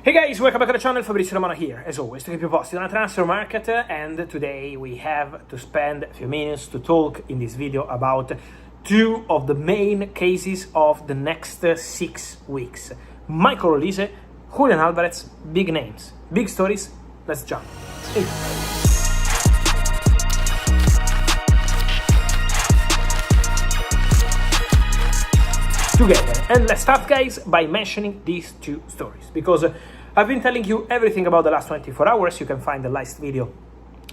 Hey guys, welcome back to the channel. Fabrizio Romano here, as always, to keep you posted on the transfer market. And today we have to spend a few minutes to talk in this video about two of the main cases of the next 6 weeks. Michael Olise, Julián Alvarez, big names, big stories. Let's jump in. Together. And let's start, guys, by mentioning these two stories, because I've been telling you everything about the last 24 hours. You can find the last video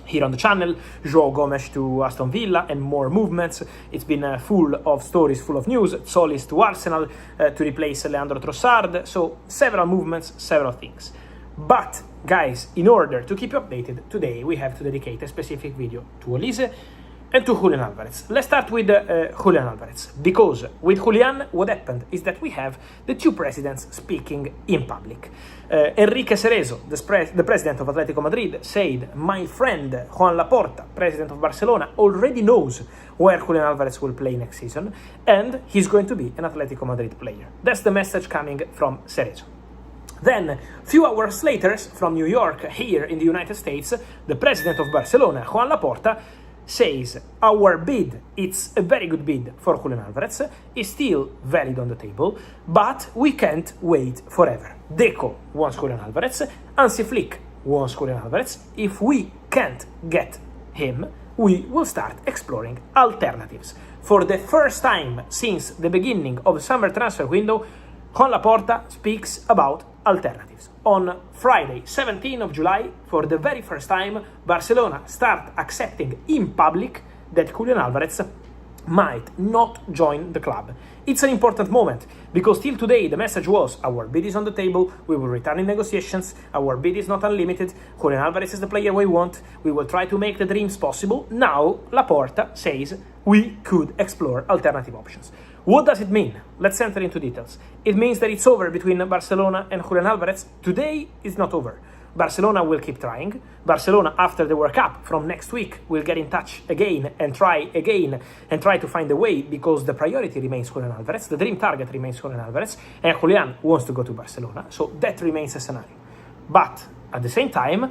here on the channel, João Gomes to Aston Villa and more movements. It's been full of stories, full of news. Solis to Arsenal to replace Leandro Trossard. So several movements, several things. But guys, in order to keep you updated, today we have to dedicate a specific video to Olise and to Julián Alvarez. Let's start with Julián Alvarez, because with Julián, what happened is that we have the two presidents speaking in public. Enrique Cerezo, the president of Atletico Madrid, said, "My friend Joan Laporta, president of Barcelona, already knows where Julián Alvarez will play next season, and he's going to be an Atletico Madrid player." That's the message coming from Cerezo. Then, a few hours later, from New York, here in the United States, the president of Barcelona, Joan Laporta, says, "Our bid, it's a very good bid for Julián Alvarez, is still valid on the table, but we can't wait forever. Deco wants Julián Alvarez, Hansi Flick wants Julián Alvarez. If we can't get him, we will start exploring alternatives." For the first time since the beginning of the summer transfer window, Joan Laporta speaks about alternatives. On Friday, 17th of July, for the very first time, Barcelona start accepting in public that Julián Alvarez might not join the club. It's an important moment, because till today the message was, our bid is on the table, we will return in negotiations, our bid is not unlimited, Julián Alvarez is the player we want, we will try to make the dreams possible. Now, Laporta says we could explore alternative options. What does it mean? Let's enter into details. It means that it's over between Barcelona and Julián Alvarez. Today is not over. Barcelona will keep trying. Barcelona, after the World Cup from next week, will get in touch again and try to find a way, because the priority remains Julián Alvarez, the dream target remains Julián Alvarez, and Julián wants to go to Barcelona, so that remains a scenario. But at the same time,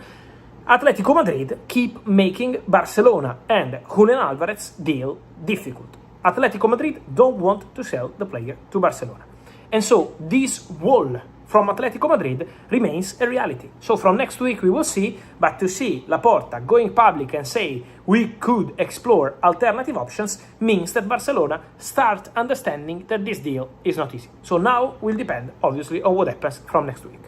Atletico Madrid keep making Barcelona and Julián Alvarez deal difficult. Atletico Madrid don't want to sell the player to Barcelona. And so this wall from Atletico Madrid remains a reality. So from next week we will see, but to see Laporta going public and say we could explore alternative options means that Barcelona start understanding that this deal is not easy. So now will depend, obviously, on what happens from next week.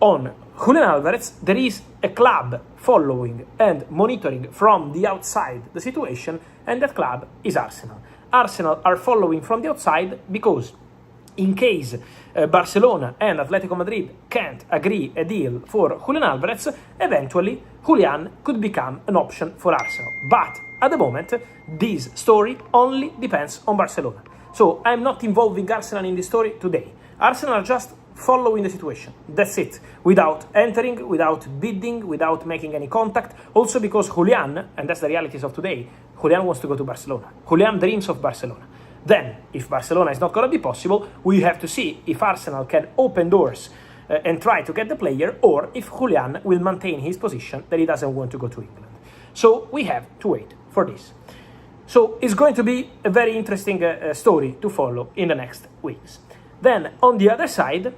On Julián Alvarez, there is a club following and monitoring from the outside the situation, and that club is Arsenal. Arsenal are following from the outside because in case Barcelona and Atletico Madrid can't agree a deal for Julián Alvarez, eventually Julián could become an option for Arsenal. But at the moment, this story only depends on Barcelona. So I'm not involving Arsenal in this story today. Arsenal are just following the situation. That's it. Without entering, without bidding, without making any contact. Also because Julián, and that's the realities of today, Julián wants to go to Barcelona. Julián dreams of Barcelona. Then, if Barcelona is not going to be possible, we have to see if Arsenal can open doors and try to get the player, or if Julián will maintain his position that he doesn't want to go to England. So we have to wait for this. So it's going to be a very interesting story to follow in the next weeks. Then, on the other side,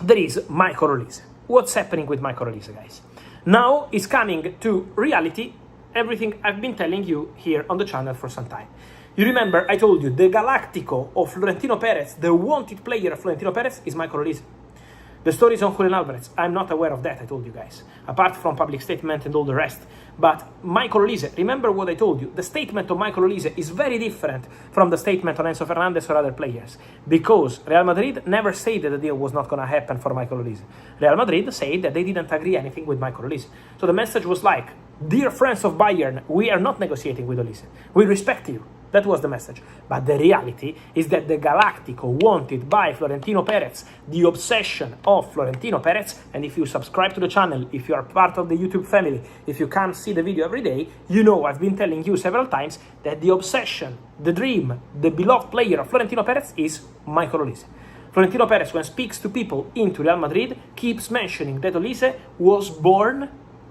there is Michael Olise. What's happening with Michael Olise, guys? Now is coming to reality everything I've been telling you here on the channel for some time. You remember I told you the Galactico of Florentino Perez, the wanted player of Florentino Perez, is Michael Olise. The story is on Julián Alvarez. I'm not aware of that, I told you guys, apart from public statement and all the rest. But Michael Olise, remember what I told you, the statement of Michael Olise is very different from the statement on Enzo Fernandez or other players, because Real Madrid never said that the deal was not going to happen for Michael Olise. Real Madrid said that they didn't agree anything with Michael Olise. So the message was like, dear friends of Bayern, we are not negotiating with Olise. We respect you. That was the message. But the reality is that the Galactico wanted by Florentino Perez, the obsession of Florentino Perez, and if you subscribe to the channel, if you are part of the YouTube family, if you come see the video every day, you know I've been telling you several times that the obsession, the dream, the beloved player of Florentino Perez is Michael Olise. Florentino Perez, when speaks to people into Real Madrid, keeps mentioning that Olise was born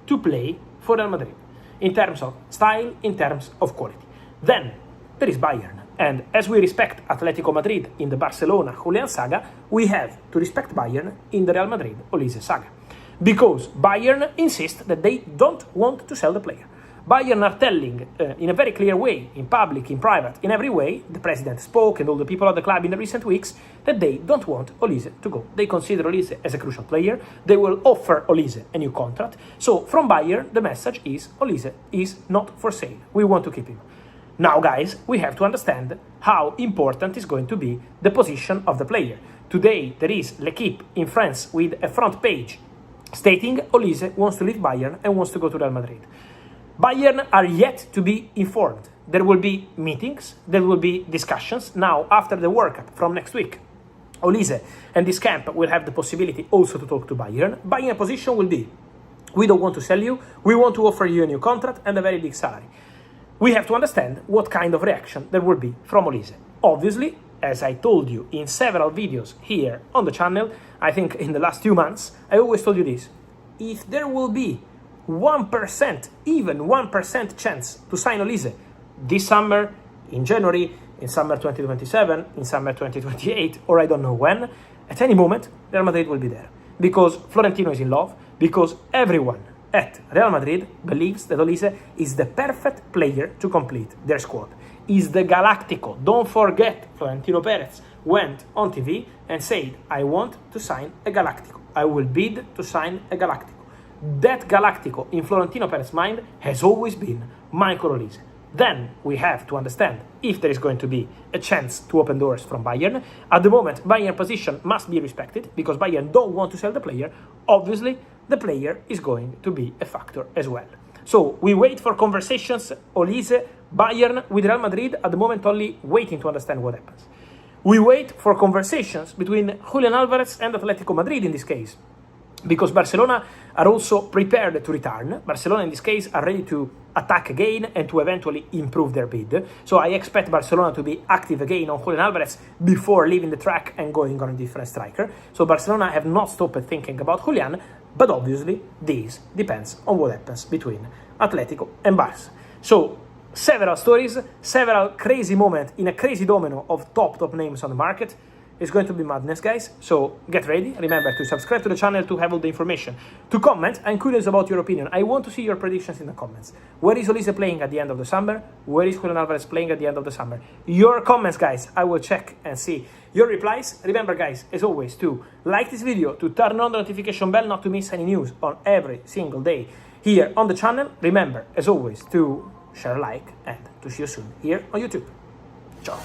to play for Real Madrid, in terms of style, in terms of quality. Then there is Bayern. And as we respect Atletico Madrid in the Barcelona Julián saga, we have to respect Bayern in the Real Madrid Olise saga. Because Bayern insists that they don't want to sell the player. Bayern are telling in a very clear way, in public, in private, in every way, the president spoke and all the people at the club in the recent weeks, that they don't want Olise to go. They consider Olise as a crucial player. They will offer Olise a new contract. So from Bayern, the message is Olise is not for sale. We want to keep him. Now, guys, we have to understand how important is going to be the position of the player. Today, there is L'Equipe in France with a front page stating Olise wants to leave Bayern and wants to go to Real Madrid. Bayern are yet to be informed. There will be meetings, there will be discussions. Now, after the World Cup from next week, Olise and this camp will have the possibility also to talk to Bayern. Bayern position will be, we don't want to sell you, we want to offer you a new contract and a very big salary. We have to understand what kind of reaction there will be from Olise. Obviously, as I told you in several videos here on the channel, I think in the last 2 months, I always told you this. If there will be 1%, even 1% chance to sign Olise this summer, in January, in summer 2027, in summer 2028, or I don't know when, at any moment, Real Madrid will be there. Because Florentino is in love, because everyone at Real Madrid believes that Olise is the perfect player to complete their squad. Is the Galactico. Don't forget, Florentino Perez went on TV and said, I want to sign a Galactico. I will bid to sign a Galactico. That Galactico in Florentino Perez's mind has always been Michael Olise. Then we have to understand if there is going to be a chance to open doors from Bayern. At the moment, Bayern position must be respected because Bayern don't want to sell the player. Obviously, the player is going to be a factor as well. So we wait for conversations, Olise, Bayern with Real Madrid, at the moment only waiting to understand what happens. We wait for conversations between Julián Álvarez and Atletico Madrid in this case, because Barcelona are also prepared to return. Barcelona in this case are ready to attack again and to eventually improve their bid. So I expect Barcelona to be active again on Julián Álvarez before leaving the track and going on a different striker. So Barcelona have not stopped thinking about Julián, but obviously this depends on what happens between Atletico and Barça. So several stories, several crazy moments in a crazy domino of top names on the market. It's going to be madness, guys, so get ready. Remember to subscribe to the channel to have all the information. To comment, I'm curious about your opinion. I want to see your predictions in the comments. Where is Olise playing at the end of the summer? Where is Julián Álvarez playing at the end of the summer? Your comments, guys, I will check and see your replies. Remember, guys, as always, to like this video, to turn on the notification bell not to miss any news on every single day here on the channel. Remember, as always, to share, like, and to see you soon here on YouTube. Ciao.